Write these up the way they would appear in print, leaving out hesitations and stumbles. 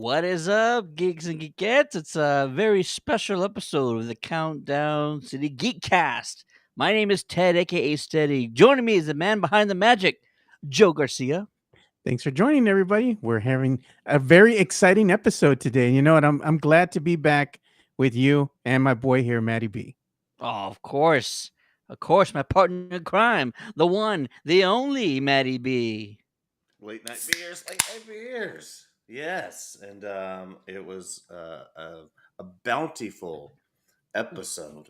What is up, geeks and geekettes? It's a very special episode of the Countdown City Geekcast. My name is Ted, aka Steady. Joining me is the man behind the magic, Joe Garcia. Thanks for joining, everybody. We're having a very exciting episode today. You know what? I'm glad to be back with you and my boy here, Matty B. Oh, of course, my partner in crime, the one, the only Maddie B. Late night beers. Yes, and it was a bountiful episode,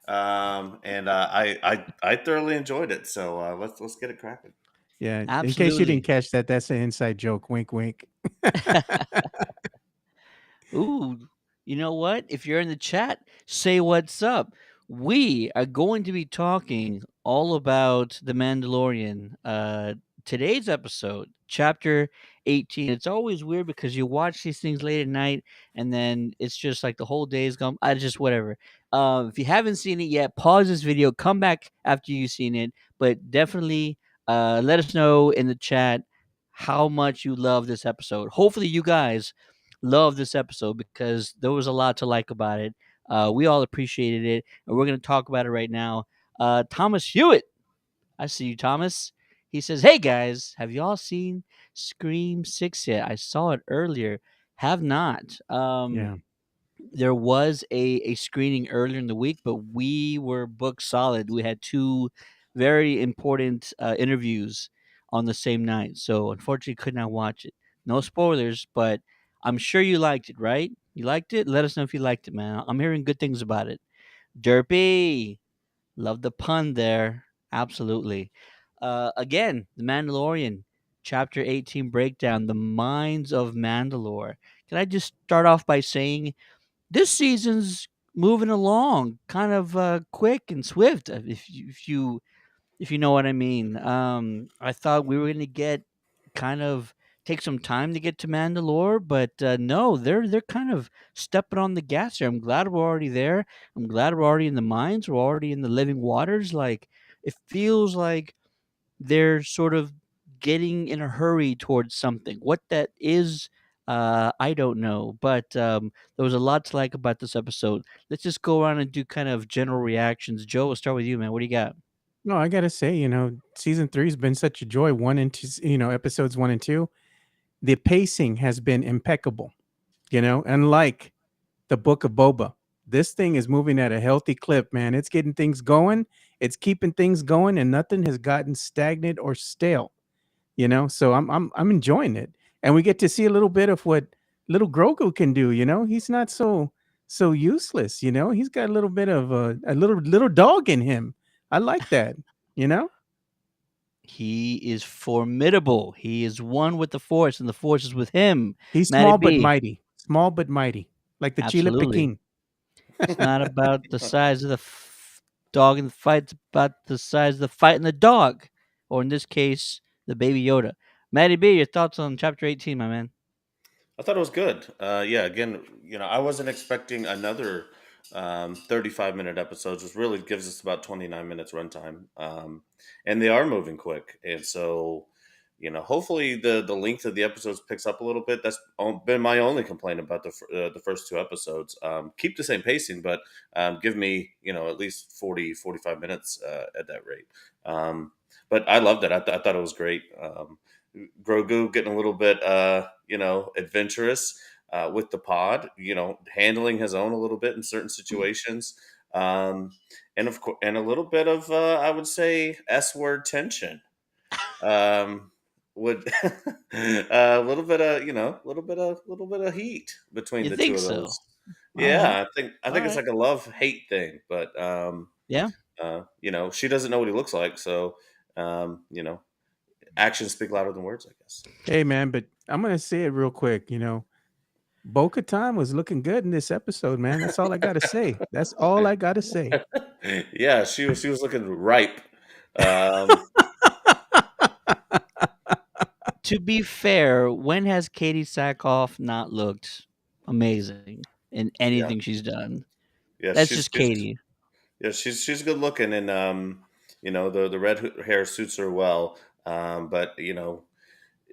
and I thoroughly enjoyed it. So let's get it cracking. Yeah, in case you didn't Absolutely. catch that, that's an inside joke. Wink, wink. Ooh, you know what? If you're in the chat, say what's up. We are going to be talking all about The Mandalorian. Today's episode, chapter 18. It's always weird because you watch these things late at night and then it's just like the whole day is gone. I just whatever. If you haven't seen it yet, pause this video, come back after you've seen it, but definitely let us know in the chat how much you love this episode. Hopefully, you guys love this episode because there was a lot to like about it. We all appreciated it, and we're going to talk about it right now. Thomas Hewitt, I see you, Thomas. He says, "Hey guys, have y'all seen Scream 6 yet? I saw it earlier. Have not. Yeah. There was a screening earlier in the week, but we were booked solid. We had two very important interviews on the same night, so unfortunately could not watch it. No spoilers, but I'm sure you liked it, right? You liked it? Let us know if you liked it, man. I'm hearing good things about it. Derpy, love the pun there. Absolutely. Again, The Mandalorian, Chapter 18 breakdown, The Mines of Mandalore. Can I just start off by saying this season's moving along kind of quick and swift if you know what I mean. I thought we were going to get kind of take some time to get to Mandalore, but no, they're kind of stepping on the gas here. I'm glad we're already there. I'm glad we're already in the mines. We're already in the living waters. Like it feels like they're sort of getting in a hurry towards something. What that is, I don't know. But there was a lot to like about this episode. Let's just go around and do kind of general reactions. Joe, we'll start with you, man. What do you got? No, I gotta say, season three has been such a joy. One and two, episodes one and two. The pacing has been impeccable. Unlike the Book of Boba, this thing is moving at a healthy clip, man. It's getting things going. It's keeping things going, and nothing has gotten stagnant or stale. So I'm enjoying it, and we get to see a little bit of what little Grogu can do. He's not so useless. He's got a little bit of a little dog in him. I like that. you know He is formidable. He is one with the Force, and the Force is with him. he's Matty B. small but mighty, like the Chile Absolutely. Pekin. It's not about the size of the dog in the fight. It's about the size of the fight in the dog, or in this case, the baby Yoda. Matty B, your thoughts on Chapter 18, my man? I thought it was good. Yeah, again, I wasn't expecting another 35-minute episodes, which really gives us about 29 minutes runtime. And they are moving quick. And so, hopefully the length of the episodes picks up a little bit. That's been my only complaint about the first two episodes. Keep the same pacing, but give me, at least 40-45 minutes at that rate. But I loved it. I thought it was great. Grogu getting a little bit, adventurous with the pod, handling his own a little bit in certain situations. Um, and of course, and a little bit of, I would say, S word tension. Um, would a little bit of heat between You the two think of so? those. All right. Yeah, I All think it's right. like a love hate thing, but Yeah. she doesn't know what he looks like, so actions speak louder than words, I guess. Hey man, but I'm gonna say it real quick. Bo Katan was looking good in this episode, man. That's all I gotta say. That's all I gotta say. Yeah, she was looking ripe. Um, To be fair, when has Katie Sackhoff not looked amazing in yeah, anything she's done? yeah, That's just she's Katie. yeah, she's good looking, and the red hair suits her well. But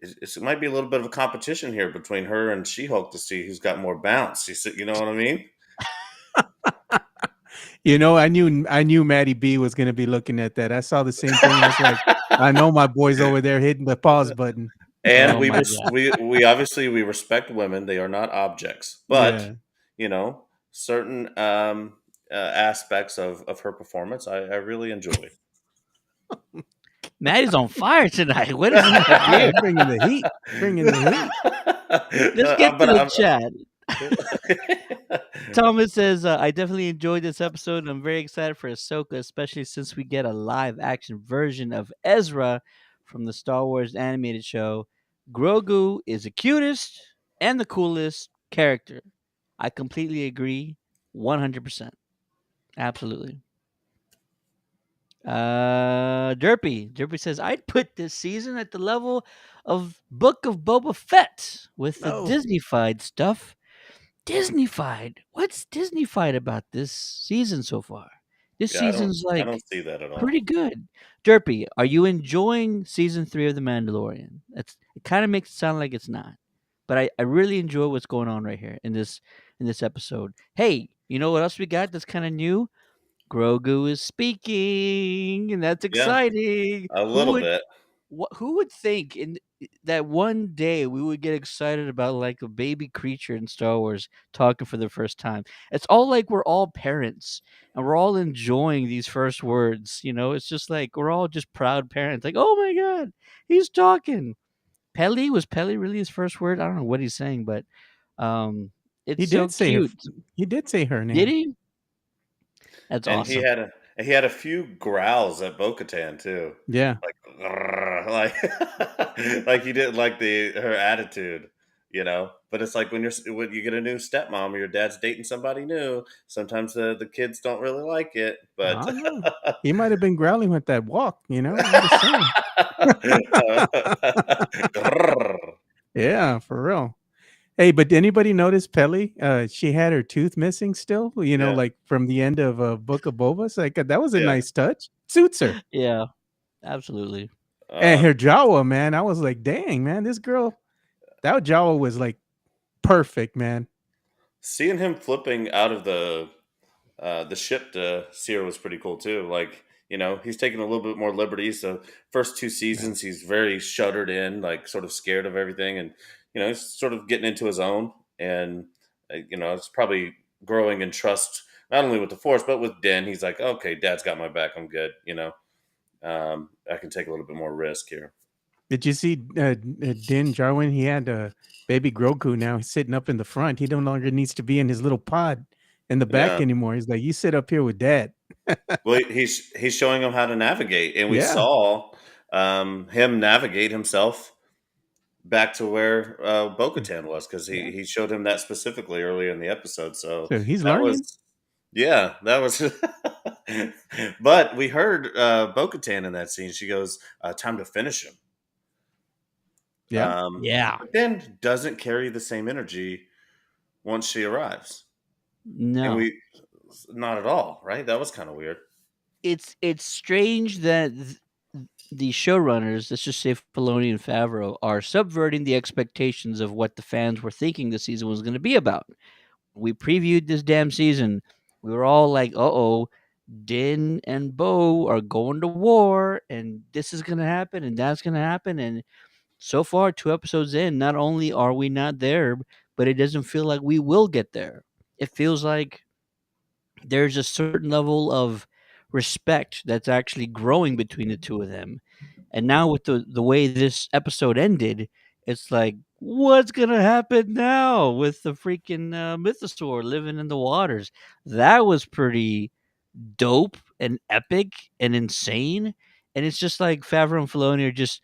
it might be a little bit of a competition here between her and She-Hulk to see who's got more bounce. You know what I mean? You know, I knew Maddie B was gonna be looking at that. I saw the same thing. I was like, I know my boy's over there hitting the pause button. And Oh my god. we obviously we respect women; they are not objects. But Yeah. you know, certain aspects of her performance, I really enjoy. Maddie's on fire tonight. What is in that Yeah, beer? he's bringing the heat. Bringing the heat. Let's get to But the I'm, chat. Thomas says, I definitely enjoyed this episode. I'm very excited for Ahsoka, especially since we get a live action version of Ezra from the Star Wars animated show. Grogu is the cutest and the coolest character. I completely agree. 100%. Absolutely. Derpy says, I'd put this season at the level of Book of Boba Fett with the No. Disney-fied stuff. Disney-fied? What's Disney-fied about this season so far? This yeah, season's I don't like see that at pretty all. good. Derpy, are you enjoying season 3 of The Mandalorian? It kind of makes it sound like it's not. But I really enjoy what's going on right here in this episode. Hey, you know what else we got that's kind of new? Grogu is speaking, and that's Yeah, exciting. a little bit. Who would think that one day we would get excited about like a baby creature in Star Wars talking for the first time? It's all like we're all parents and we're all enjoying these first words. You know, it's just like we're all just proud parents. Like, oh my god, he's talking. Pelly really his first word? I don't know what he's saying, but it's He so did say her. cute. He did say her Did name. he? That's And awesome. he had a few growls at Bo-Katan too, Yeah. like "Grrr," like he did like the her attitude, you know. But it's like when you get a new stepmom or your dad's dating somebody new, sometimes the kids don't really like it. I But don't know. He might have been growling with that walk. I'm just saying. Grrr. Yeah, for real. Hey, but did anybody notice Pelly? She had her tooth missing still. Yeah, Like from the end of Book of Boba. It's like that was a yeah. nice touch. Suits her. Yeah, absolutely. And Uh, her Jawa, man. I was like, dang, man, this girl. That Jawa was like perfect, man. Seeing him flipping out of the ship to Seer was pretty cool too. Like, you know, he's taking a little bit more liberties. The first two Yeah. seasons, he's very shuttered in, like sort of scared of everything, and you know, he's sort of getting into his own. And you know, it's probably growing in trust not only with the Force but with Den. He's like, okay, Dad's got my back. I'm good. You know, I can take a little bit more risk here. Did you see Din Jarwin? He had baby Grogu now. He's sitting up in the front. He no longer needs to be in his little pod in the back Yeah. anymore. He's like, you sit up here with Dad. Well, he's showing him how to navigate, and we Yeah. saw him navigate himself back to where Bo-Katan was because Yeah. he showed him that specifically earlier in the episode. So So he's that learning. was that was. But we heard Bo-Katan in that scene. She goes, "Time to finish him." Yeah. Yeah. But then doesn't carry the same energy once she arrives, and No. we not at all. Right? That was kind of weird. It's strange that the showrunners, let's just say Filoni and Favreau, are subverting the expectations of what the fans were thinking the season was going to be about. We previewed this damn season. We were all like, "Uh-oh, Din and Bo are going to war, and this is going to happen, and that's going to happen." And so far, 2 episodes in, not only are we not there, but it doesn't feel like we will get there. It feels like there's a certain level of respect that's actually growing between the two of them. And now with the way this episode ended, it's like, what's gonna happen now with the freaking mythosaur living in the waters? That was pretty dope and epic and insane. And it's just like Favreau and Filoni are just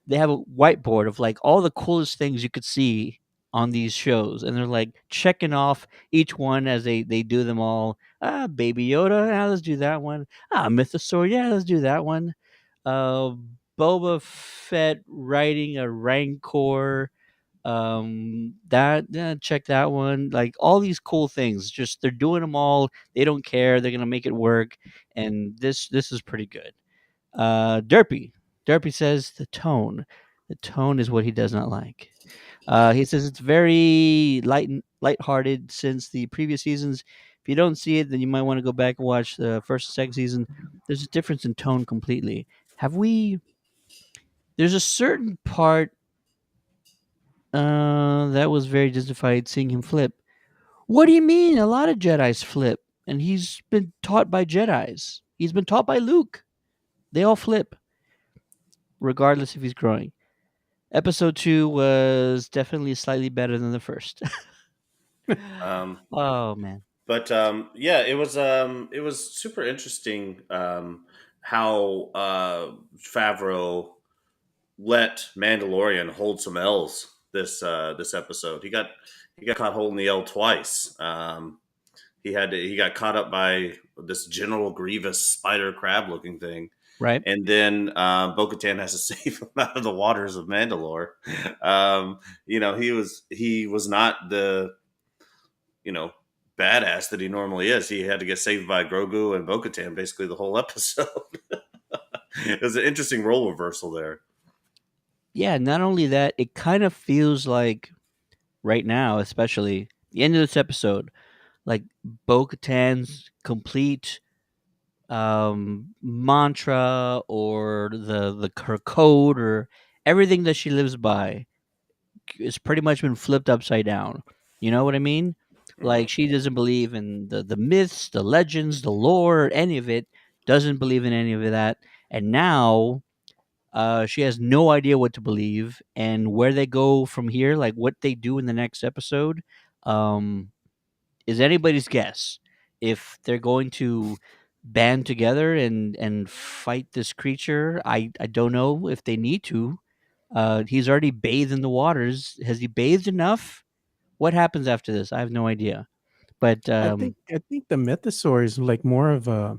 they have a whiteboard of like all the coolest things you could see on these shows, and they're like checking off each one as they do them all. Ah, Baby Yoda, yeah, let's do that one. Ah, Mythosaur, yeah, let's do that one. Uh, Boba Fett riding a Rancor. That yeah, check that one. Like all these cool things, just they're doing them all. They don't care. They're gonna make it work, and this is pretty good. Derpy says the tone. The tone is what he does not like. He says it's very lighthearted since the previous seasons. If you don't see it, then you might want to go back and watch the first and second season. There's a difference in tone completely. Have we? There's a certain part that was very justified seeing him flip. What do you mean? A lot of Jedi's flip, and he's been taught by Jedi's. He's been taught by Luke. They all flip, regardless if he's growing. Episode 2 was definitely slightly better than the first. Um, Oh man. but yeah, it was super interesting how Favreau let Mandalorian hold some L's this episode. He got caught holding the L twice. He got caught up by this General Grievous spider crab looking thing, Right? and then Bo-Katan has to save him out of the waters of Mandalore. He was not the you know badass that he normally is. He had to get saved by Grogu and Bo-Katan basically the whole episode. It was an interesting role reversal there. Yeah, not only that, it kind of feels like right now, especially the end of this episode, like Bo Katan's complete mantra or the her code or everything that she lives by is pretty much been flipped upside down. You know what I mean? Hmm. Like she doesn't believe in the myths, the legends, the lore, any of it. Doesn't believe in any of that. And now she has no idea what to believe and where they go from here, like what they do in the next episode, um, is anybody's guess. If they're going to band together and fight this creature, I don't know if they need to. He's already bathed in the waters. Has he bathed enough? What happens after this? I have no idea. But I think the mythosaur is like more of a,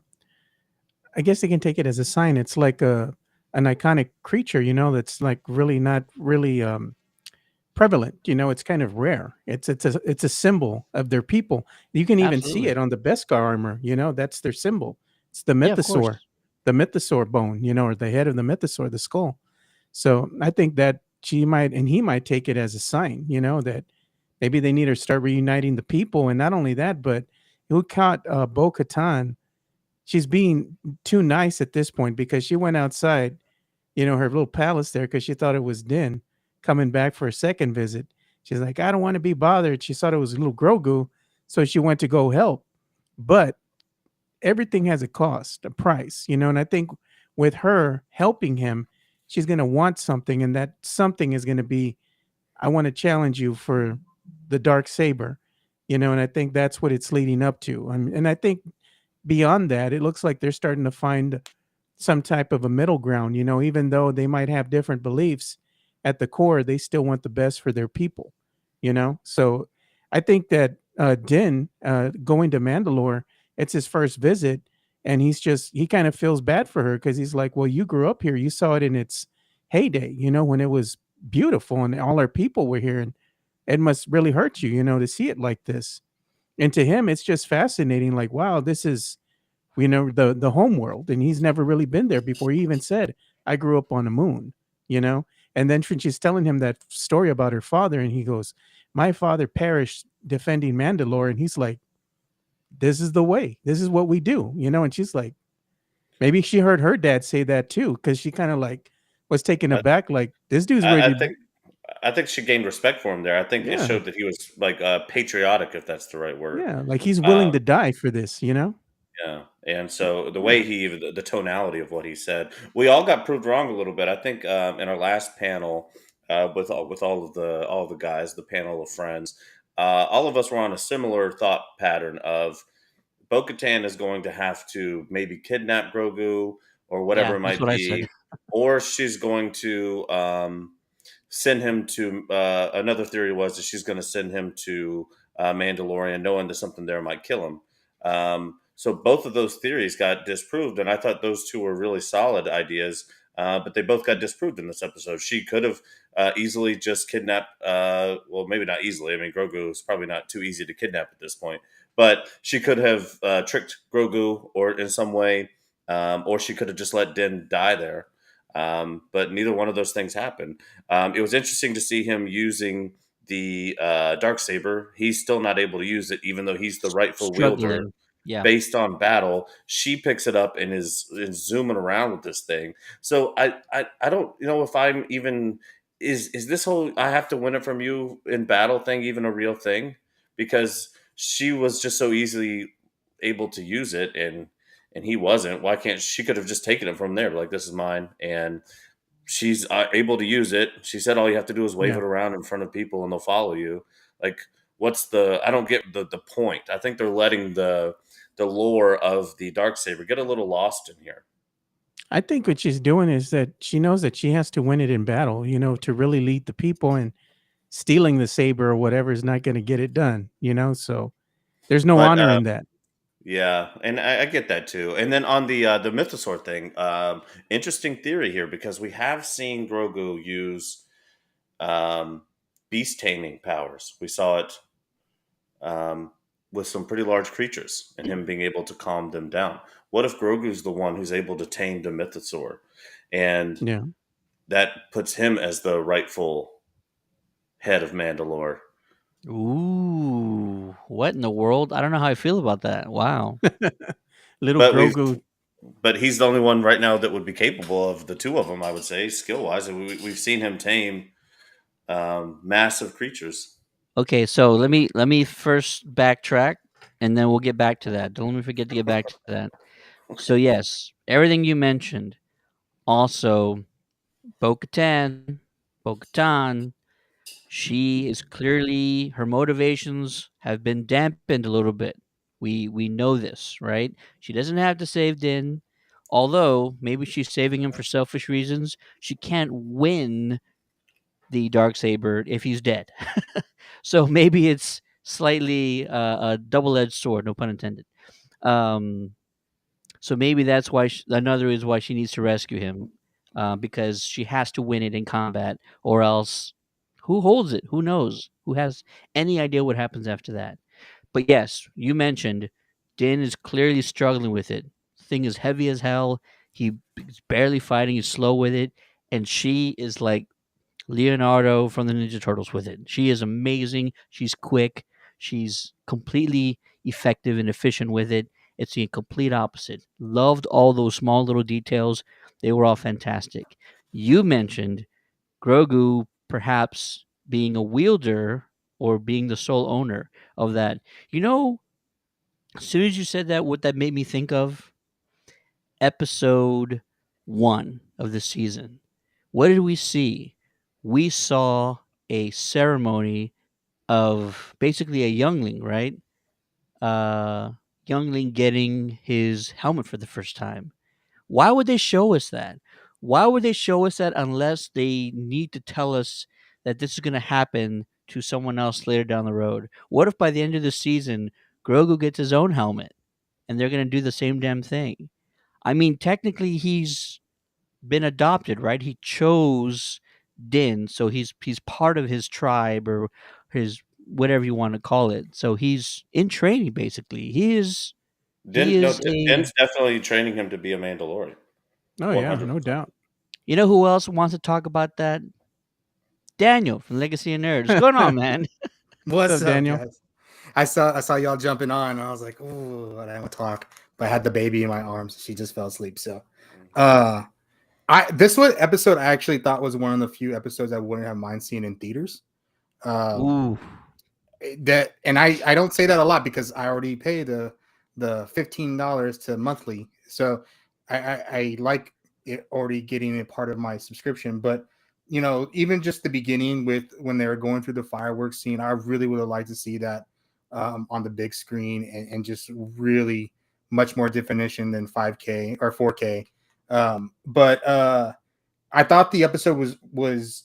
I guess they can take it as a sign. It's like a an iconic creature, that's like really not really prevalent. It's kind of rare. It's a symbol of their people. You can even see absolutely, it on the Beskar armor. That's their symbol. It's yeah, of course. the mythosaur bone. Or the head of the mythosaur, the skull. So I think that she might and he might take it as a sign. That maybe they need to start reuniting the people, and not only that, but who caught Bo Katan. She's being too nice at this point because she went outside, her little palace there because she thought it was Din coming back for a second visit. She's like, I don't want to be bothered. She thought it was little Grogu, so she went to go help. But everything has a cost, a price, and I think with her helping him, she's going to want something, and that something is going to be, I want to challenge you for the dark saber, and I think that's what it's leading up to. And I think beyond that, it looks like they're starting to find some type of a middle ground, even though they might have different beliefs at the core, they still want the best for their people. So I think that Din going to Mandalore, it's his first visit, and he kind of feels bad for her because he's like, well, you grew up here, you saw it in its heyday, when it was beautiful and all our people were here, and it must really hurt you, to see it like this. And to him, it's just fascinating, like, wow, this is the home world, and he's never really been there before. He even said, I grew up on the moon, you know and then when she's telling him that story about her father, and he goes, my father perished defending Mandalore, and he's like, this is the way, this is what we do, and she's like, maybe she heard her dad say that too, because she kind of like was taken I, aback, like, this dude's I ready. think I think she gained respect for him there. I think it Yeah, showed that he was like patriotic, if that's the right word. yeah, like he's willing Um, to die for this. yeah, and so the way Yeah, the tonality of what he said, we all got proved wrong a little bit. I think in our last panel with all of the guys, the panel of friends, all of us were on a similar thought pattern of Bo-Katan is going to have to maybe kidnap Grogu or whatever Yeah, it that's might what I be, said. or she's going to send him to. Another theory was that she's going to send him to Mandalorian, knowing that something there might kill him. So both of those theories got disproved, and I thought those two were really solid ideas. But they both got disproved in this episode. She could have easily just kidnapped. Well, maybe not easily. I mean, Grogu is probably not too easy to kidnap at this point. But she could have tricked Grogu or in some way, or she could have just let Din die there. But neither one of those things happened. It was interesting to see him using the dark saber. He's still not able to use it, even though he's the rightful wielder. Struggling. Yeah. Based on battle, she picks it up and is zooming around with this thing. So I don't know if I'm even is this whole I have to win it from you in battle thing even a real thing? Because she was just so easily able to use it and he wasn't. Why can't she could have just taken it from there? Like this is mine, and she's able to use it. She said all you have to do is wave Yeah. it around in front of people and they'll follow you. Like, what's the? I don't get the point. I think they're letting the lore of the dark saber get a little lost in here. I think what she's doing is that she knows that she has to win it in battle, to really lead the people, and stealing the saber or whatever is not going to get it done. So there's no But honor in that. yeah, and I get that too. And then on the mythosaur thing, interesting theory here because we have seen Grogu use um, beast taming powers. We saw it um, with some pretty large creatures and him being able to calm them down. What if Grogu's the one who's able to tame the mythosaur, and Yeah. that puts him as the rightful head of Mandalore? Ooh, what in the world? I don't know how I feel about that. Wow. Little But we've Grogu. but he's the only one right now that would be capable of the two of them. I would say skill wise, and we've seen him tame massive creatures. Okay, so let me first backtrack, and then we'll get back to that. Don't let me forget to get back to that. So yes, everything you mentioned. Also, Bo-Katan, Bo-Katan, she is clearly her motivations have been dampened a little bit. We know this, right? She doesn't have to save Din, although maybe she's saving him for selfish reasons. She can't win the dark saber if he's dead. So maybe it's slightly a double-edged sword, no pun intended. Um, so maybe that's why another is why she needs to rescue him, because she has to win it in combat, or else who holds it? Who knows? Who has any idea what happens after that? But yes, you mentioned Din is clearly struggling with it. Thing is heavy as hell. He's barely fighting. He's slow with it, and she is like Leonardo from the Ninja Turtles with it. She is amazing. She's quick. She's completely effective and efficient with it. It's the complete opposite. Loved all those small little details. They were all fantastic. You mentioned Grogu perhaps being a wielder or being the sole owner of that. You know, as soon as you said that, what that made me think of episode 1 of the season. What did we see? We saw a ceremony of basically a youngling, right? Uh, youngling getting his helmet for the first time. Why would they show us that? Why would they show us that unless they need to tell us that this is going to happen to someone else later down the road? What if by the end of the season, Grogu gets his own helmet and they're going to do the same damn thing? I mean, technically, he's been adopted, right? He chose Din, so he's part of his tribe or his whatever you want to call it. So he's in training basically. He Din, no, is a Din's definitely training him to be a Mandalorian, Oh one yeah, hundred no percent. doubt. you know who else wants to talk about that? Daniel from Legacy of Nerds. What's going on, man? What's What's up, up, Daniel? guys? I saw y'all jumping on, and I was like, "Ooh, I don't want to talk." But I had the baby in my arms; she just fell asleep. So, uh, I this was episode I actually thought was one of the few episodes I wouldn't have mind seeing in theaters. Um, Ooh. that and I don't say that a lot because I already pay the $15 to monthly, so I like it already getting a part of my subscription. But even just the beginning with when they were going through the fireworks scene, I really would have liked to see that on the big screen and just really much more definition than 5K or 4K. But I thought the episode was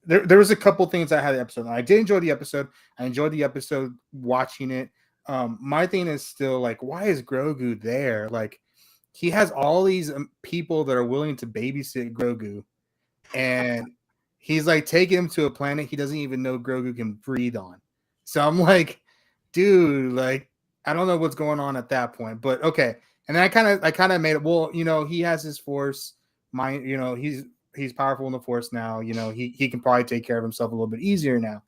there was a couple things I had the episode. I did enjoy the episode. I enjoyed the episode watching it. My thing is still like, why is Grogu there? Like, he has all these people that are willing to babysit Grogu, and he's like taking him to a planet he doesn't even know Grogu can breathe on. So I'm like, dude, like, I don't know what's going on at that point, but okay. And then I kind of made it. Well, he has his force. mind, he's powerful in the Force now. He can probably take care of himself a little bit easier now.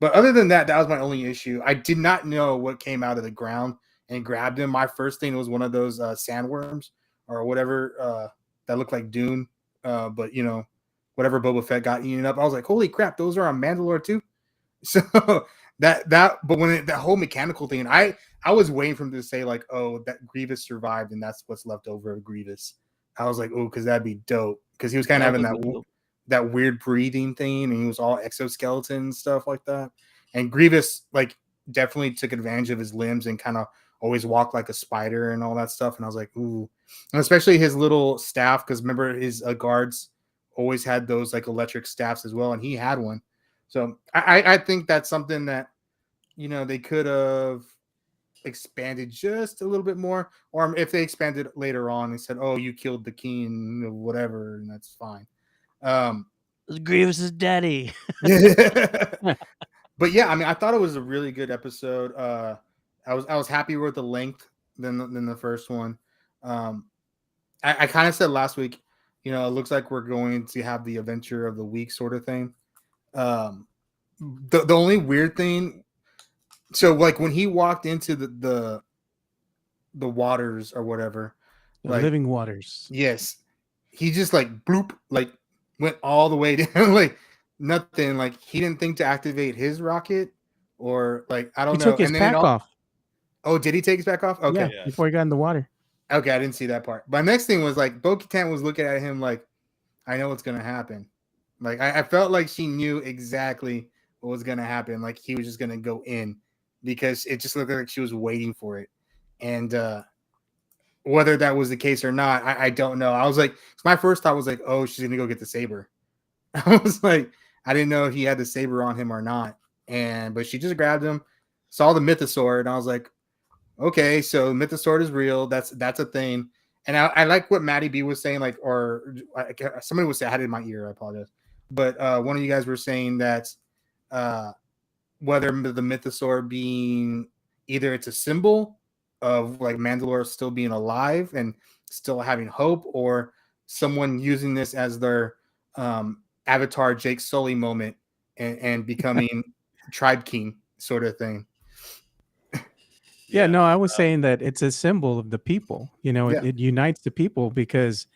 But other than that, that was my only issue. I did not know what came out of the ground and grabbed him. My first thing was one of those sandworms or whatever that looked like Dune. But whatever Boba Fett got eaten up, I was like, holy crap, those are on Mandalore too. So but that whole mechanical thing, I was waiting for him to say like, oh, that Grievous survived and that's what's left over of Grievous. I was like, oh, because that'd be dope. Because he was kind of That having would be dope. that weird breathing thing, and he was all exoskeleton and stuff like that. And Grievous like definitely took advantage of his limbs and kind of always walked like a spider and all that stuff. And I was like, ooh, and especially his little staff, because remember his guards always had those like electric staffs as well, and he had one. So I think that's something that they could have expanded just a little bit more, or if they expanded later on and said, "Oh, you killed the king," whatever, and that's fine. Um, Grievous's daddy. but yeah, I mean, I thought it was a really good episode. I was happy with the length than the first one. Um, I kind of said last week, it looks like we're going to have the adventure of the week sort of thing. The only weird thing, so like when he walked into the waters or whatever, The like living waters. yes, he just like bloop, like went all the way down, like nothing. Like he didn't think to activate his rocket, or like I He don't know. took his And then pack off. oh, did he take his back off? Yeah, Okay, Yes. before he got in the water. okay, I didn't see that part. But next thing was like Bo-Katan was looking at him like, I know what's gonna happen. Like I felt like she knew exactly what was gonna happen. Like he was just gonna go in because it just looked like she was waiting for it. And whether that was the case or not, I don't know. I was like, my first thought was like, oh, she's gonna go get the saber. I was like, I didn't know if he had the saber on him or not. But she just grabbed him, saw the mythosaur, and I was like, okay, so mythosaur is real. That's a thing. And I like what Maddie B was saying, like, or somebody was saying, I had it in my ear. I apologize, but one of you guys were saying that uh, whether the mythosaur being either it's a symbol of like Mandalore still being alive and still having hope, or someone using this as their avatar Jake Sully moment and becoming tribe king sort of thing. Yeah, no, I was um, saying that it's a symbol of the people. It, Yeah. it unites the people because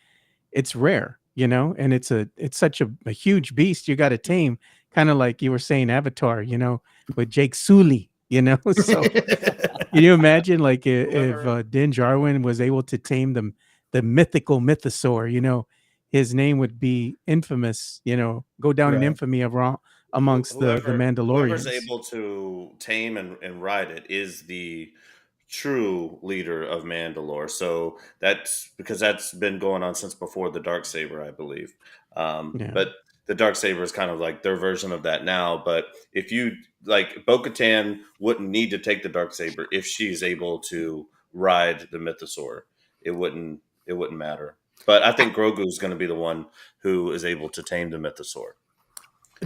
it's rare, and it's such a huge beast you got to tame, kind of like you were saying Avatar, with Jake Sully, So can you imagine like if whoever Din Djarin was able to tame the mythical mythosaur, his name would be infamous, go down in Right. infamy amongst the whoever's Mandalorians. able to tame and ride it is the true leader of Mandalore. So that's because that's been going on since before the dark saber, I believe. Yeah. But the dark saber is kind of like their version of that now. But if you like, Bo-Katan wouldn't need to take the dark saber if she's able to ride the mythosaur. It wouldn't matter. But I think Grogu is going to be the one who is able to tame the mythosaur.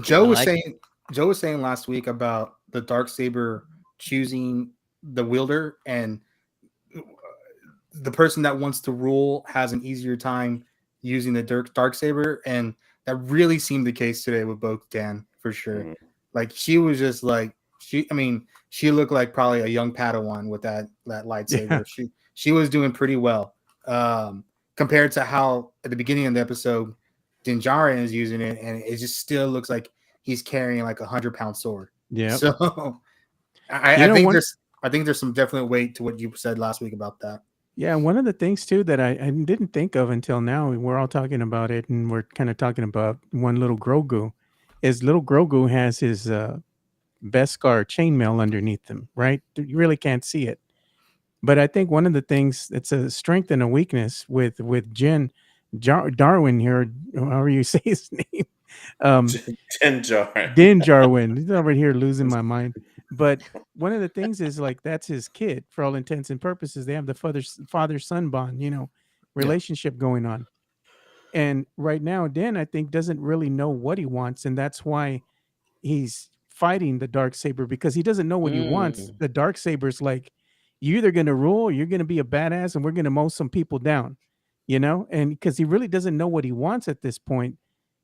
Joe I was like it. saying Joe was saying last week about the dark saber choosing the wielder, and the person that wants to rule has an easier time using the dark saber, and that really seemed the case today with Bo-Katan for sure. Mhm. Like she was just like she looked like probably a young Padawan with that Yeah. lightsaber. She was doing pretty well compared to how at the beginning of the episode Din Djarin is using it, and it just still looks like he's carrying like 100-pound sword. Yeah. So You I know, think one there's some definite weight to what you said last week about that. Yeah, one of the things too that I didn't think of until now, we're all talking about it, and we're kind of talking about one little Grogu, is little Grogu has his Beskar chainmail underneath him, right? You really can't see it. But I think one of the things that's a strength and a weakness with Darwin here, however you say his name, um, Din Djarin. Din Jarwin. He's over here losing my mind. But one of the things is like that's his kid for all intents and purposes. They have the father son bond, Yeah. relationship going on. And right now, Dan, I think, doesn't really know what he wants, and that's why he's fighting the dark saber because he doesn't know what he wants. Mm. The dark saber's like, you're either gonna rule or you're gonna be a badass, and we're gonna mow some people down. and because he really doesn't know what he wants at this point,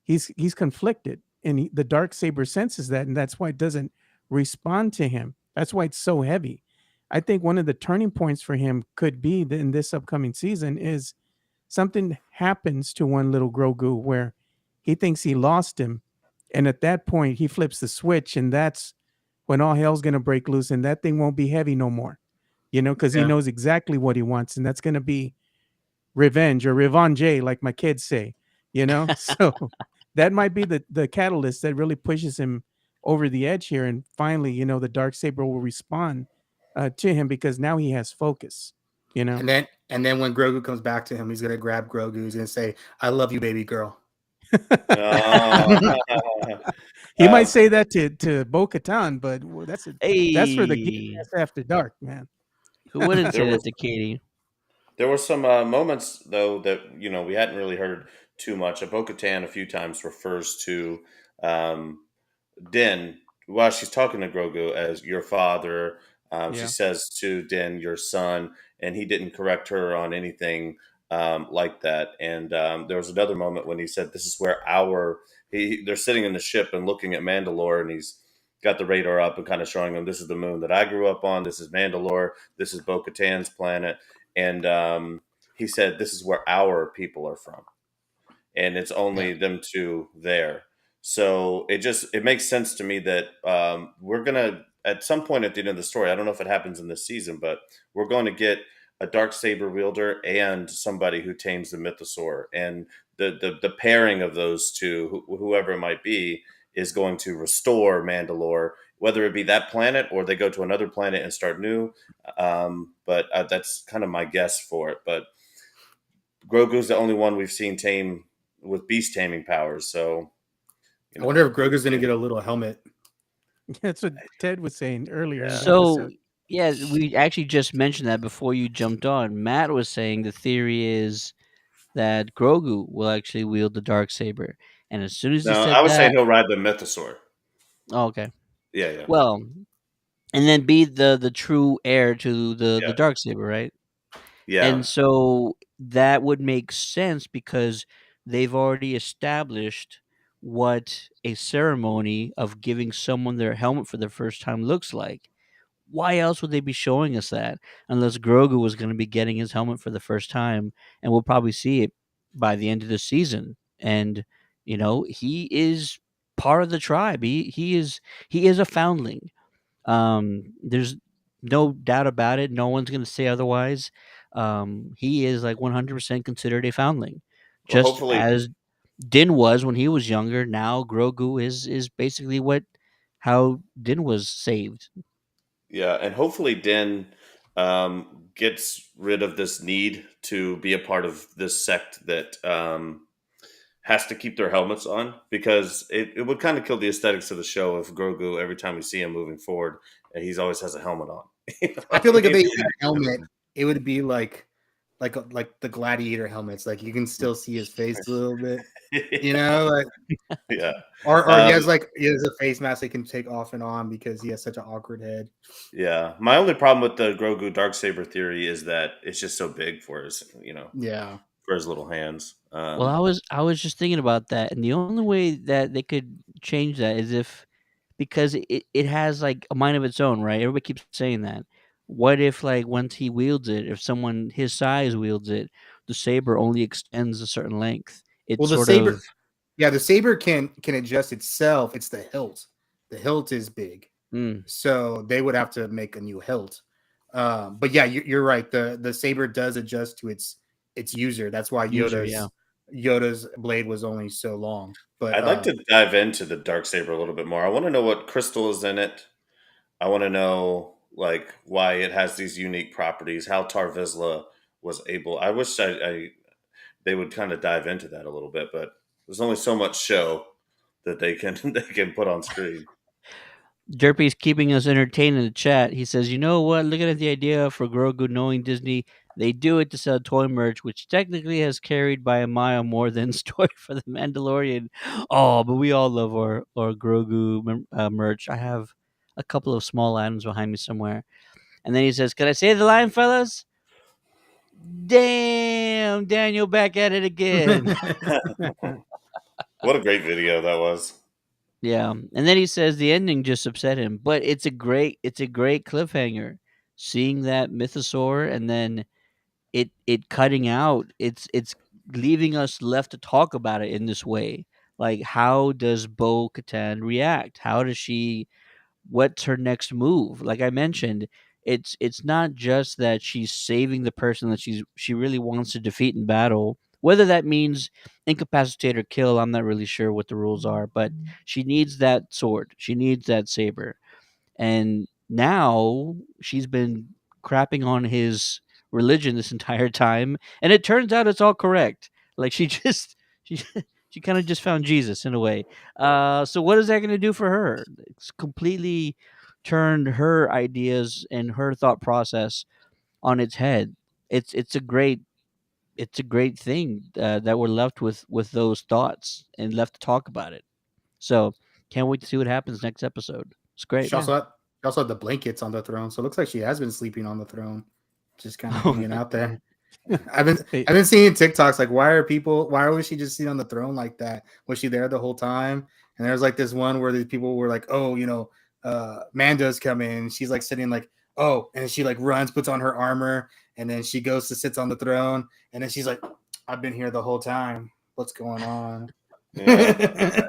he's conflicted, and the dark saber senses that, and that's why it doesn't respond to him. That's why it's so heavy. I think one of the turning points for him could be in this upcoming season is something happens to one little Grogu where he thinks he lost him, and at that point he flips the switch, and that's when all hell's gonna break loose, and that thing won't be heavy no more. Because he Yeah. knows exactly what he wants, and that's gonna be revenge or revenge, like my kids say. So that might be the catalyst that really pushes him over the edge here, and finally, the dark saber will respond to him because now he has focus. You know. And then when Grogu comes back to him, he's gonna grab Grogu. He's gonna say, "I love you, baby girl." Oh. He might um, say that to Bo Katan, but that's for the Geek Hey, after dark, man. who wouldn't there say that was to Katie? there were some moments though that we hadn't really heard too much. Bo-Katan a few times refers to um, Din, while she's talking to Grogu, as your father. She Yeah. says to Din, your son, and he didn't correct her on anything like that. And there was another moment when he said, "This is where they're sitting in the ship and looking at Mandalore, and he's got the radar up and kind of showing them, this is the moon that I grew up on. This is Mandalore. This is Bo-Katan's planet." And he said, "This is where our people are from." And it's Yeah. only them two there. So it makes sense to me that we're gonna at some point at the end of the story. I don't know if it happens in this season, but we're going to get a dark saber wielder and somebody who tames the mythosaur, and the pairing of those two, whoever it might be, is going to restore Mandalore, whether it be that planet or they go to another planet and start new. But that's kind of my guess for it. But Grogu's the only one we've seen tame with beast taming powers. So, I wonder if we'll Grogu's gonna see. get a little helmet. That's what Ted was saying earlier in Yeah. the So episode. yeah, we actually just mentioned that before you jumped on. Matt was saying the theory is that Grogu will actually wield the dark saber, and as soon as he No, I said was saying that, he'll ride the mythosaur. oh, okay, Yeah, yeah, well, and then be the true heir to the yeah, dark saber, right? yeah. And so that would make sense because they've already established what a ceremony of giving someone their helmet for the first time looks like. Why else would they be showing us that unless Grogu was going to be getting his helmet for the first time, and we'll probably see it by the end of the season. And he is part of the tribe. He is a foundling. There's no doubt about it. No one's going to say otherwise. He is like 100% considered a foundling, Well, just hopefully, as Din was when he was younger. Now Grogu is basically what how Din was saved. yeah, and hopefully, Din gets rid of this need to be a part of this sect that has to keep their helmets on, because it would kind of kill the aesthetics of the show if Grogu, every time we see him moving forward, he's always has a helmet on. You know I what feel I like if mean? they had a helmet, it would be like the gladiator helmets. Like you can still see his face a little bit, like Yeah. or Um, he has a face mask they can take off and on because he has such an awkward head. yeah. My only problem with the Grogu Darksaber theory is that it's just so big for Yeah. his little hands. Well, I was just thinking about that, and the only way that they could change that is if because it has like a mind of its own, right? Everybody keeps saying that. What if like once he wields it, if someone his size wields it, the saber only extends a certain length. It Well, the sort of saber, yeah, the saber can adjust itself. It's the hilt. The hilt is big, mm, so they would have to make a new hilt. But yeah, you're right. The saber does adjust to its user. That's why user, yeah. Yoda's blade was only so long. But I'd like to dive into the Darksaber a little bit more. I want to know what crystal is in it. I want to know like why it has these unique properties, how Tar Vizsla was able. I wish they would kind of dive into that a little bit, but there's only so much show that they can they can put on screen. Derpy's keeping us entertained in the chat. He says, "You know what? Looking at the idea for Grogu knowing Disney, they do it to sell toy merch, which technically has carried by a mile more than story for the Mandalorian." Oh, but we all love our Grogu merch. I have a couple of small items behind me somewhere. And then he says, "Can I say the line, fellas? Damn, Daniel back at it again. What a great video that was. Yeah, and then he says the ending just upset him, but it's a great cliffhanger. Seeing that mythosaur and then it cutting out, it's leaving us left to talk about it in this way. Like, how does Bo Katan react? How does she what's her next move? Like I mentioned, it's not just that she's saving the person that she really wants to defeat in battle. Whether that means incapacitate or kill, I'm not really sure what the rules are, but she needs that sword. She needs that saber. And now she's been crapping on his religion this entire time, and it turns out it's all correct. Like she she kind of just found Jesus in a way. So what is that going to do for her? It's completely turned her ideas and her thought process on its head. It's a great thing that we're left with those thoughts and left to talk about it. So can't wait to see what happens next episode. It's great. She Yeah. also had, she also had the blankets on the throne, so it looks like she has been sleeping on the throne, just kind of hanging out there. I've been Hey, I've been seeing TikToks like, why was she just sitting on the throne like that? Was she there the whole time? And there's like this one where these people were like, oh, Manda's coming. And she's like sitting like, oh, and she like runs, puts on her armor, and then she goes to sits on the throne, and then she's like, I've been here the whole time. What's going on? Yeah,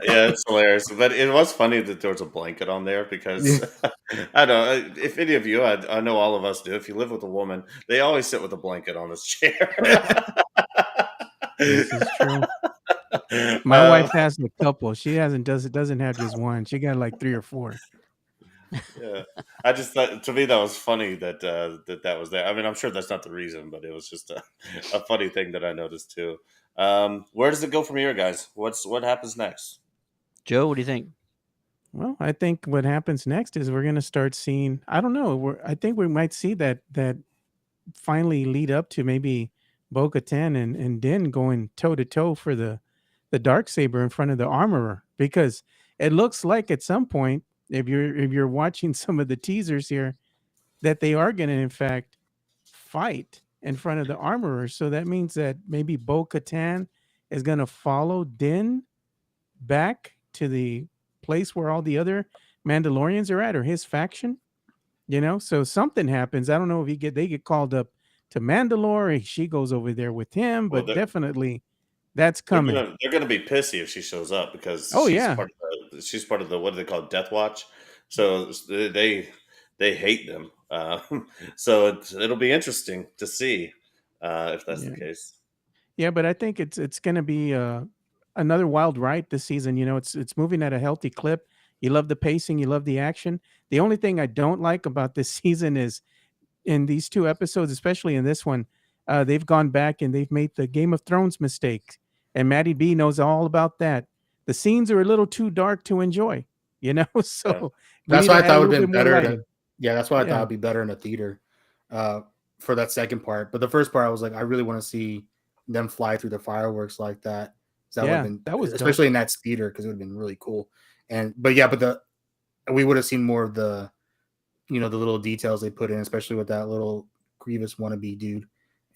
yeah, it's hilarious. But it was funny that there was a blanket on there because I don't know if any of you, I know all of us do. If you live with a woman, they always sit with a blanket on this chair. this is true. My Um, wife has a couple. She doesn't have just one. She got like 3 or 4. yeah, I just thought to me that was funny that was there. I mean, I'm sure that's not the reason, but it was just a funny thing that I noticed too. Where does it go from here, guys? What happens next? Joe, what do you think? Well, I think what happens next is we're gonna start seeing. I don't know. I think we might see that finally lead up to maybe Bo Katan and Din going toe to toe for the dark saber in front of the armorer, because it looks like at some point, if you're watching some of the teasers here, that they are going to in fact fight in front of the armorer. So that means that maybe Bo Katan is going to follow Din back to the place where all the other Mandalorians are at, or his faction. So something happens. I don't know if they get called up to Mandalore, or she goes over there with him, Well, but definitely that's coming. they're gonna be pissy if she shows up because Oh yeah. she's part of the what do they call it, Death Watch. So they hate them. So it'll be interesting to see if that's the Yeah. case. Yeah, but I think it's going to be another wild ride this season. It's moving at a healthy clip. You love the pacing, you love the action. The only thing I don't like about this season is in these 2 episodes, especially in this one, they've gone back and they've made the Game of Thrones mistake, and Maddie B knows all about that. The scenes are a little too dark to enjoy, Yeah. so we That's need why to I add a thought it would little have bit been more better to. lighting. Yeah, that's why I thought Yeah, it'd be better in a theater, uh, for that second part. But the first part, I was like, I really want to see them fly through the fireworks like that. 'Cause that would have yeah, been, that was dope. especially in that speeder, because it would have been really cool. But we would have seen more of the little details they put in, especially with that little Grievous wannabe dude.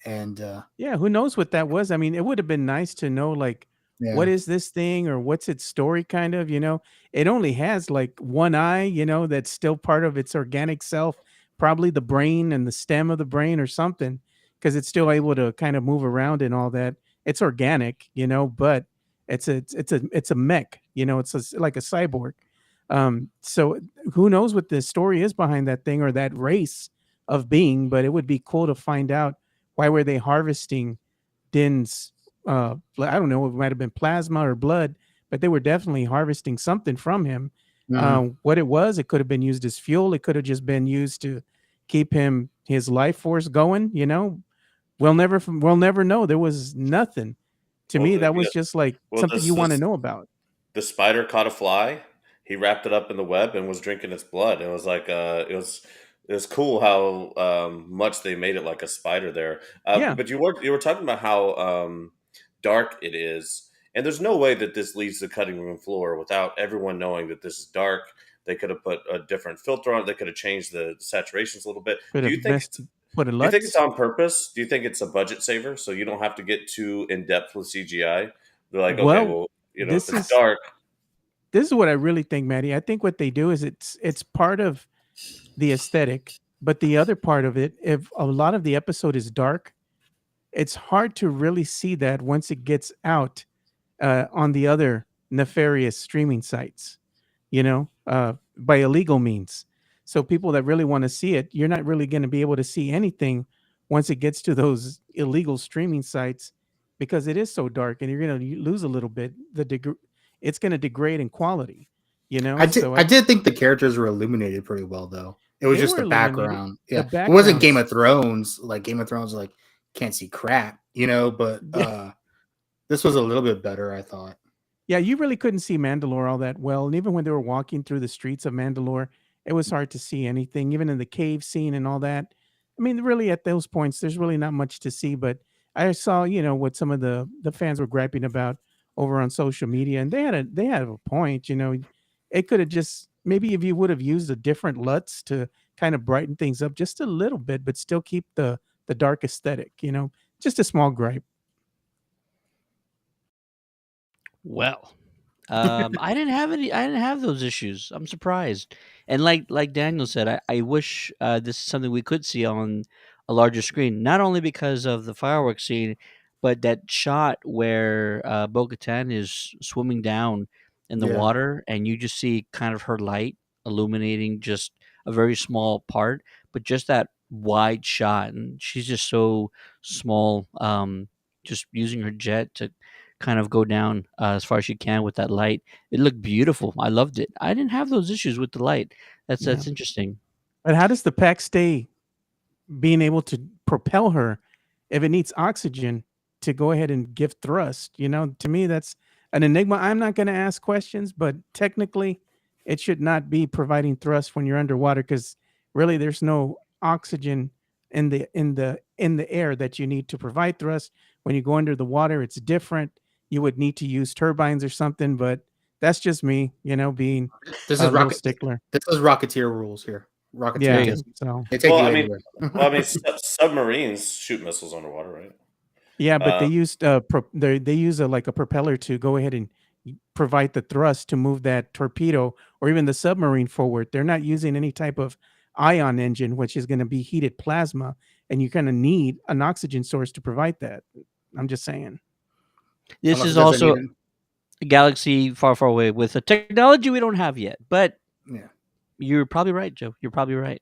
And Yeah, who knows what that was? I mean, it would have been nice to know, like, what yeah, is this thing or what's its story, kind of. It only has like one eye, that's still part of its organic self, probably the brain and the stem of the brain or something, because it's still able to kind of move around and all that. It's organic, but it's a mech, like a cyborg. So who knows what the story is behind that thing or that race of being, but it would be cool to find out why were they harvesting Din's I don't know, it might have been plasma or blood, but they were definitely harvesting something from him. mhm. What it was, it could have been used as fuel. It could have just been used to keep his life force going. We'll never know. There was nothing. To Well, me, that yeah. was just like Well, something you want to know about. the spider caught a fly. He wrapped it up in the web and was drinking its blood. It was like it was cool how much they made it like a spider there. Yeah, But you were talking about how dark it is, and there's no way that this leads to cutting room floor without everyone knowing that this is dark. They could have put a different filter on it. They could have changed the saturations a little bit. could Do have you think messed. For the Do you think it's Lutz? on purpose? Do you think it's a budget saver so you don't have to get too in depth with CGI? They're like, okay, Well, well, if this it's is dark, this is what I really think, Maddie. I think what they do is it's part of the aesthetic, but the other part of it, if a lot of the episode is dark, it's hard to really see that once it gets out on the other nefarious streaming sites, by illegal means. So people that really want to see it, you're not really going to be able to see anything once it gets to those illegal streaming sites because it is so dark and you're going to lose a little bit. It's going to degrade in quality, I did So I did think the characters were illuminated pretty well though. It was they just were the illuminated. background. The Yeah. It wasn't Game backgrounds, of Thrones. Like Game of Thrones like can't see crap, but yeah, this was a little bit better, I thought. yeah, you really couldn't see Mandalore all that well. And even when they were walking through the streets of Mandalore, it was hard to see anything, even in the cave scene and all that. I mean, really, at those points, there's really not much to see. But I saw, what some of the fans were griping about over on social media, and they had a point. It could have just maybe if you would have used a different LUTs to kind of brighten things up just a little bit, but still keep the dark aesthetic. Just a small gripe. Well, I didn't have those issues. I'm surprised. And like Daniel said, I wish this is something we could see on a larger screen. Not only because of the fireworks scene, but that shot where Bo-Katan is swimming down in the Yeah. water, and you just see kind of her light illuminating just a very small part, but just that wide shot, and she's just so small. Just using her jet to kind of go down as far as you can with that light. It looked beautiful. I loved it. I didn't have those issues with the light. Yeah. That's interesting. But how does the pack stay being able to propel her if it needs oxygen to go ahead and give thrust? To me, that's an enigma. I'm not going to ask questions, but technically, it should not be providing thrust when you're underwater because really there's no oxygen in the air that you need to provide thrust. When you go under the water, it's different. You would need to use turbines or something, but that's just me, being This a is little rocket stickler. this is Rocketeer rules here. There Yeah. you Rocketeer go. just So they take well, you I mean, anywhere. submarines shoot missiles underwater, right? yeah, but they Uh, used they use like a propeller to go ahead and provide the thrust to move that torpedo or even the submarine forward. They're not using any type of ion engine, which is going to be heated plasma, and you're going to need an oxygen source to provide that. I'm just saying. This Unless it is doesn't need also it. a galaxy far, far away with a technology we don't have yet. But Yeah. you're probably right, Joe. You're probably right.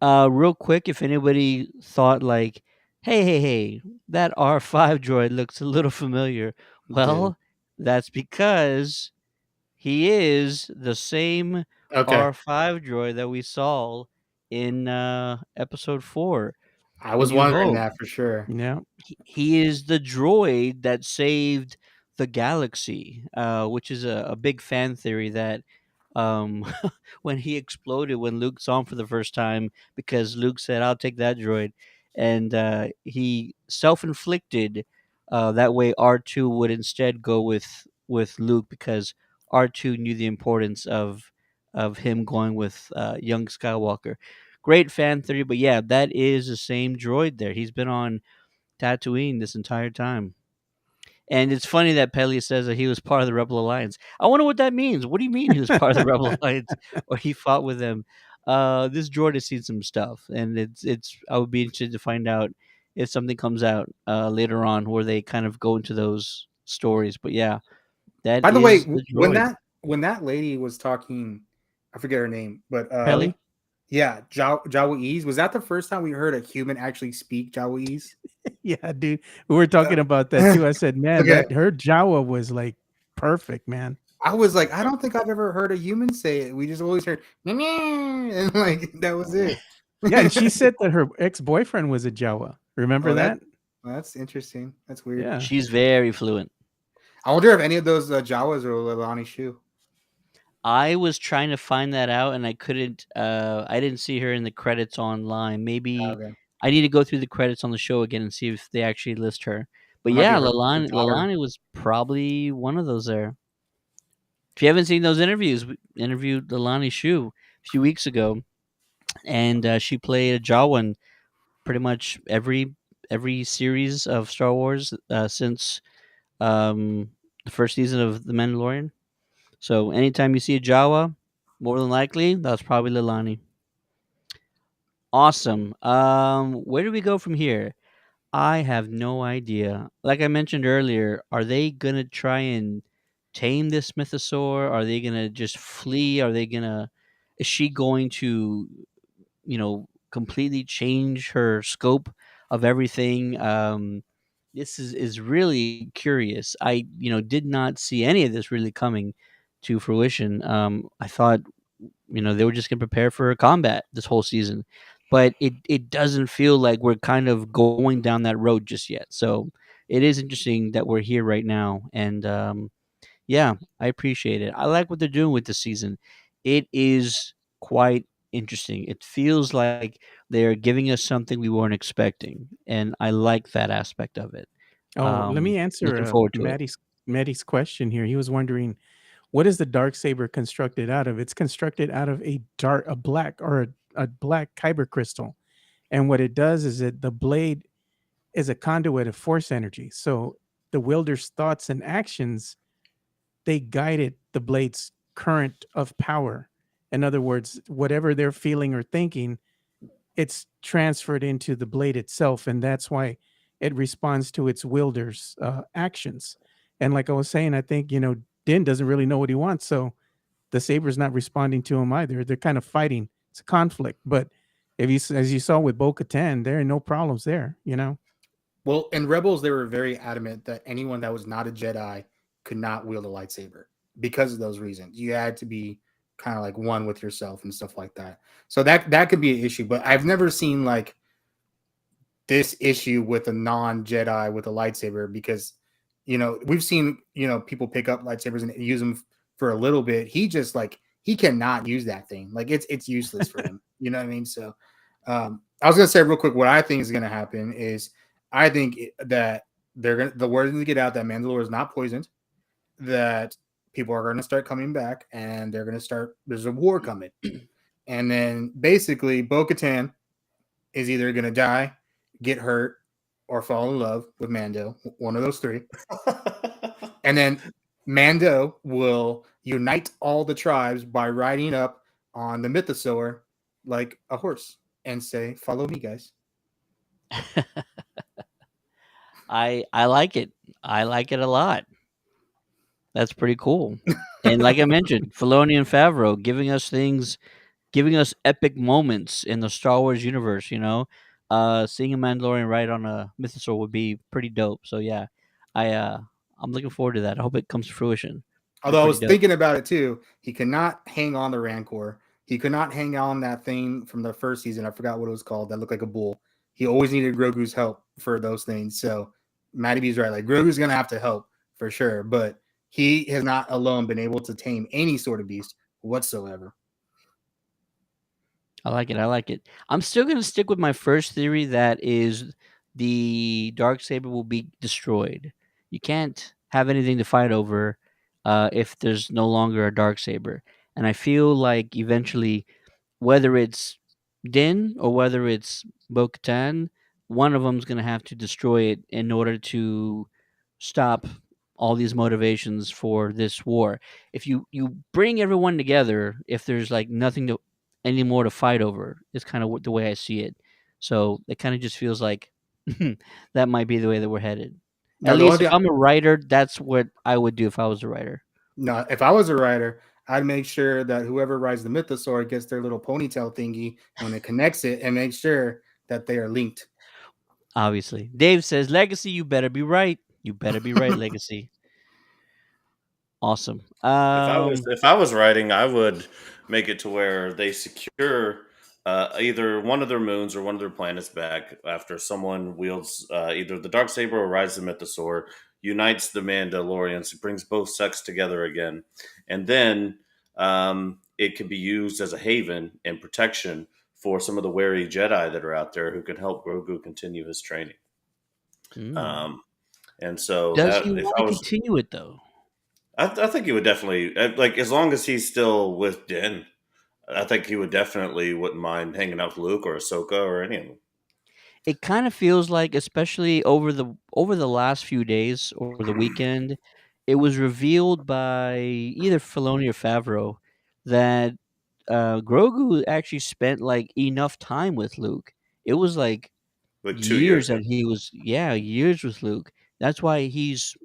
Real quick, if anybody thought like, hey, that R5 droid looks a little familiar. Dude. Well, that's because he is the same Okay. R5 droid that we saw in episode 4, I A was New wondering Hope. that for sure. Yeah. He is the droid that saved the galaxy, which is a big fan theory that um, when he exploded, when Luke saw him for the first time, because Luke said, "I'll take that droid," and he self-inflicted. That way, R2 would instead go with Luke because R2 knew the importance of him going with young Skywalker. Great fan theory, but yeah, that is the same droid there. He's been on Tatooine this entire time. And it's funny that Pele says that he was part of the Rebel Alliance. I wonder what that means. What do you mean he was part of the Rebel Alliance or he fought with them? This droid has seen some stuff, and it's. I would be interested to find out if something comes out later on where they kind of go into those stories. But yeah, that By the way, is the when droid. that lady was talking, I forget her name, but Pelly. yeah, Jawaese. Was that the first time we heard a human actually speak Jawaese? Yeah, dude. We were talking about that too. I said, man, Okay. that her Jawa was like perfect, man. I was like, I don't think I've ever heard a human say it. We just always heard "Meow, meow," and like that was it. Yeah, and she said that her ex-boyfriend was a Jawa. Remember Oh, that? that's interesting. That's weird. Yeah. She's very fluent. I wonder if any of those Jawas are Leilani Shu. I was trying to find that out and I couldn't. I didn't see her in the credits online. Maybe Okay. I need to go through the credits on the show again and see if they actually list her. But It might be yeah, her daughter. Lalani was probably one of those there. If you haven't seen those interviews, we interviewed Lalani Shu a few weeks ago, and she played a Jawan pretty much every series of Star Wars since um, the first season of The Mandalorian. So anytime you see a Jawa, more than likely that's probably Lilani. Awesome. Where do we go from here? I have no idea. Like I mentioned earlier, are they gonna try and tame this mythosaur? Are they gonna just flee? Are they gonna? Is she going to, completely change her scope of everything? This is really curious. I did not see any of this really coming to fruition. I thought they were just going to prepare for combat this whole season, but it doesn't feel like we're kind of going down that road just yet. So it is interesting that we're here right now, and yeah, I appreciate it. I like what they're doing with this season. It is quite interesting. It feels like they're giving us something we weren't expecting, and I like that aspect of it. Oh, let me answer Looking forward to it. Maddie's question here. He was wondering, what is the dark saber constructed out of? It's constructed out of a black or a black kyber crystal, and what it does is that the blade is a conduit of force energy. So the wielder's thoughts and actions, they guided the blade's current of power. In other words, whatever they're feeling or thinking, it's transferred into the blade itself, and that's why it responds to its wielder's actions. And like I was saying, I think Din doesn't really know what he wants, so the saber's not responding to him either. They're kind of fighting. It's a conflict, but as you saw with Bo-Katan, there are no problems there. Well, in Rebels, they were very adamant that anyone that was not a Jedi could not wield a lightsaber because of those reasons. You had to be kind of like one with yourself and stuff like that. So that could be an issue. But I've never seen like this issue with a non-Jedi with a lightsaber because we've seen people pick up lightsabers and use them for a little bit. He just like he cannot use that thing. Like it's useless for him. You know what I mean? So I was gonna say real quick what I think is gonna happen is I think that the word is gonna get out that Mandalore is not poisoned, that people are gonna start coming back, and they're gonna start. There's a war coming, and then basically Bo-Katan is either gonna die, get hurt, or fall in love with Mando. One of those three, and then Mando will unite all the tribes by riding up on the mythosaur like a horse and say, "Follow me, guys." I like it. I like it a lot. That's pretty cool. And like I mentioned, Filoni and Favreau giving us epic moments in the Star Wars universe. Seeing a Mandalorian ride on a mythosaur would be pretty dope. So yeah, I uh, I'm looking forward to that. I hope it comes to fruition. Be Although I pretty was dope. thinking about it too, he cannot hang on the Rancor. He could not hang on that thing from the first season. I forgot what it was called. That looked like a bull. He always needed Grogu's help for those things. So Matty B's right. Like Grogu's gonna have to help for sure, but he has not alone been able to tame any sort of beast whatsoever. I like it. I like it. I'm still gonna stick with my first theory that is the dark saber will be destroyed. You can't have anything to fight over if there's no longer a dark saber. And I feel like eventually, whether it's Din or whether it's Bo-Katan, one of them's gonna have to destroy it in order to stop all these motivations for this war. If you bring everyone together, if there's like nothing to anymore to fight over, is kind of the way I see it. So it kind of just feels like that might be the way that we're headed. At No, the only least if thing, I'm a writer, that's what I would do if I was a writer. no, if I was a writer, I'd make sure that whoever rides the mythosaur gets their little ponytail thingy when it connects it, and make sure that they are linked. Obviously, Dave says, "Legacy, you better be right. You better be right, Legacy." Awesome. If I was writing, I would make it to where they secure either one of their moons or one of their planets back after someone wields either the dark saber or rides the mythosaur, unites the Mandalorians, brings both sects together again, and then it can be used as a haven and protection for some of the wary Jedi that are out there who can help Grogu continue his training. Mm. Um, and so Does he that if want I to was continue it though? I think he would definitely like as long as he's still with Din. I think he would definitely wouldn't mind hanging out with Luke or Ahsoka or any of them. It kind of feels like, especially over the last few days or the weekend, it was revealed by either Filoni or Favreau that Grogu actually spent like enough time with Luke. It was like Like 2 years. years that he was, yeah, years with Luke. That's why he's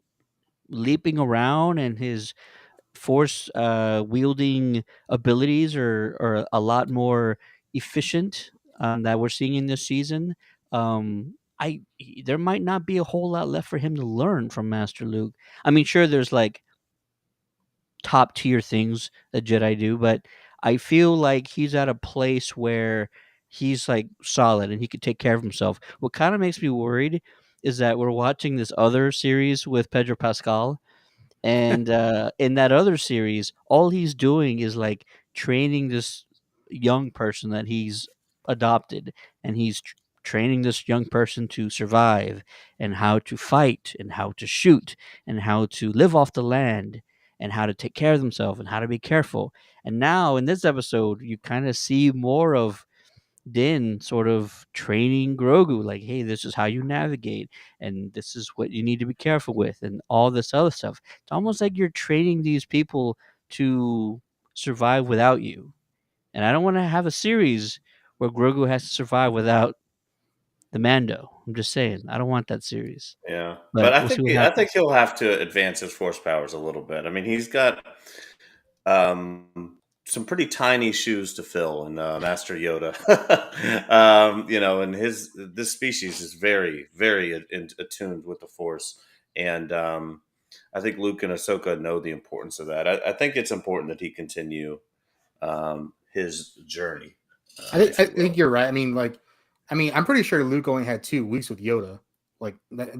leaping around, and his force wielding abilities are a lot more efficient that we're seeing in this season. There might not be a whole lot left for him to learn from Master Luke. I mean, sure, there's like top tier things that Jedi do, but I feel like he's at a place where he's like solid and he could take care of himself. What kind of makes me worried is that we're watching this other series with Pedro Pascal, and in that other series, all he's doing is like training this young person that he's adopted, and he's training this young person to survive and how to fight and how to shoot and how to live off the land and how to take care of themselves and how to be careful. And now in this episode, you kind of see more of Din sort of training Grogu, like, hey, this is how you navigate, and this is what you need to be careful with, and all this other stuff. It's almost like you're training these people to survive without you. And I don't want to have a series where Grogu has to survive without the Mando. I'm just saying, I don't want that series. Yeah, but But we'll see what I think happens. he'll have to advance his force powers a little bit. I mean, he's got some pretty tiny shoes to fill in Master Yoda. And his this species is very, very attuned with the Force, and I think Luke and Ahsoka know the importance of that. I think it's important that he continue his journey, if I you think will. you're right. I'm pretty sure Luke only had 2 weeks with Yoda. Like,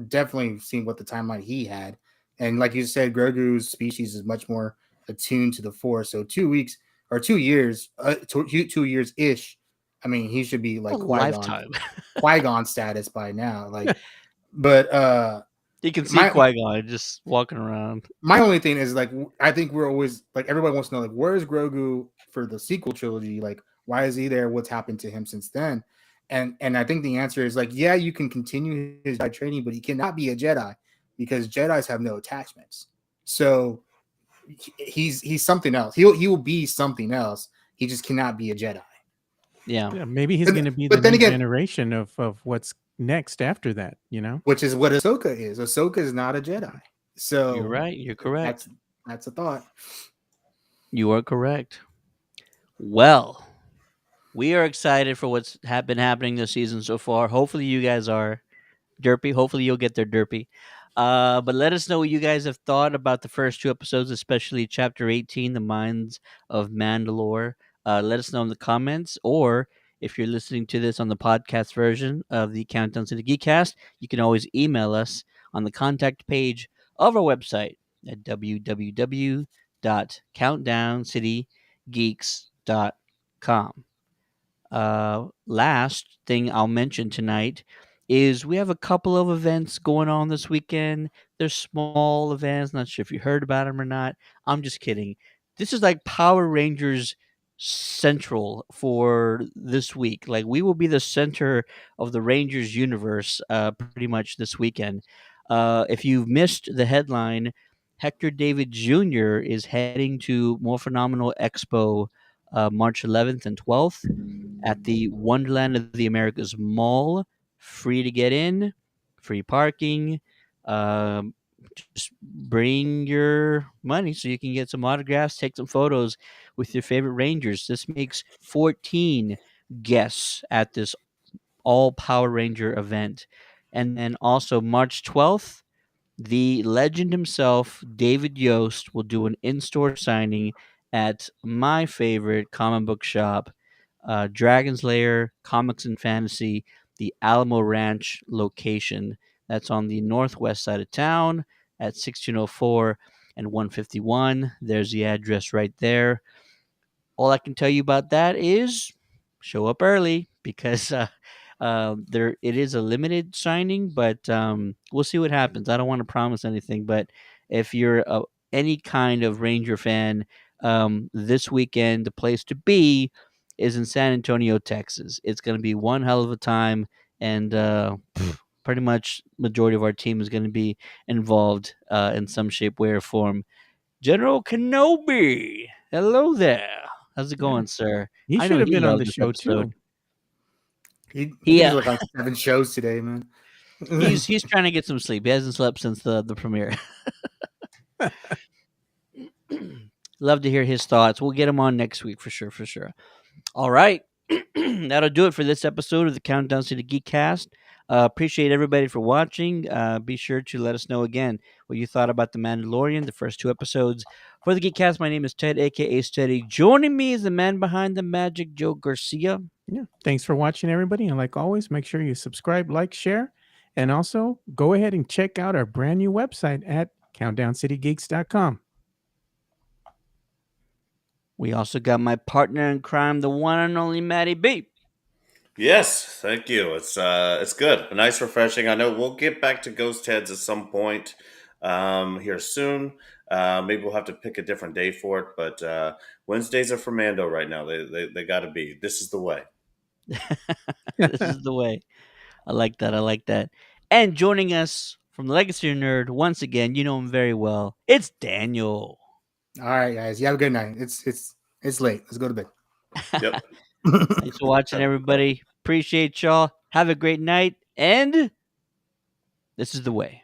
definitely seen what the timeline he had, and like you said, Grogu's species is much more attuned to the Force. So 2 weeks or 2 years, 2 years ish. I mean, he should be A like lifetime. Qui Gon status by now. Like, but You can see my Qui-Gon just walking around. my only thing is like I think we're always like everybody wants to know like where's Grogu for the sequel trilogy? Like why is he there? What's happened to him since then? And I think the answer is like yeah, you can continue his Jedi training, but he cannot be a Jedi because Jedi's have no attachments. So he's something else. He will be something else. He just cannot be a Jedi. Yeah, Yeah, maybe he's But, going to be the but then new again, generation of what's next after that. You know. which is what Ahsoka is. Ahsoka is not a Jedi. you're So right. You're correct. that's a thought. You are correct. Well, we are excited for what's been happening this season so far. Hopefully, you guys are derpy. Hopefully, you'll get there derpy. But let us know what you guys have thought about the first two episodes, especially Chapter 18, The Minds of Mandalore. Let us know in the comments, or if you're listening to this on the podcast version of the Countdown to the Geekcast, you can always email us on the contact page of our website at www.countdowncitygeeks.com. Last thing I'll mention tonight is we have a couple of events going on this weekend. They're small events. Not sure if you heard about them or not. I'm just kidding. This is like Power Rangers Central for this week. Like we will be the center of the Rangers universe pretty much this weekend. If you've missed the headline, Hector David Jr. is heading to More Phenomenal Expo March 11th and 12th at the Wonderland of the Americas Mall. Free to get in, free parking. Um, just bring your money so you can get some autographs, take some photos with your favorite Rangers. This makes 14 guests at this all Power Ranger event. And then also March 12th, the legend himself, David Yost, will do an in store signing at my favorite comic book shop, Dragon's Lair Comics and Fantasy, the Alamo Ranch location. That's on the northwest side of town at 1604 and 151. There's the address right there. All I can tell you about that is show up early because there it is a limited signing, but we'll see what happens. I don't want to promise anything, but if you're any kind of Ranger fan, this weekend the place to be is in San Antonio, Texas. It's going to be one hell of a time. and pretty much majority of our team is going to be involved in some shape, way, or form. General Kenobi, hello there. How's it Yeah. going, sir? He I should know have he been on loved the this show episode. too. I He think he's like on 7 shows today, man. he's trying to get some sleep. He hasn't slept since the premiere. Love to hear his thoughts. We'll get him on next week for sure, for sure. All right. That'll do it for this episode of the Countdown to the Geekcast. Appreciate everybody for watching. Be sure to let us know again what you thought about The Mandalorian, the first 2 episodes. For the Geekcast, my name is Ted, aka Steady. Joining me is the man behind the magic, Joe Garcia. Yeah. Thanks for watching, everybody. And like always, make sure you subscribe, like, share, and also go ahead and check out our brand new website at countdowncitygeeks.com. We also got my partner in crime, the one and only Matty B. Yes, thank you. It's good, nice, refreshing. I know we'll get back to Ghost Heads at some point here soon. Maybe we'll have to pick a different day for it, but Wednesdays are for Mando right now. They got to be. This is the way. This is the way. I like that. I like that. And joining us from the Legacy Nerd once again, you know him very well. It's Daniel. All right, guys. You have a good night. It's late. Let's go to bed. Yep. Thanks for watching, everybody. Appreciate y'all. Have a great night. And this is the way.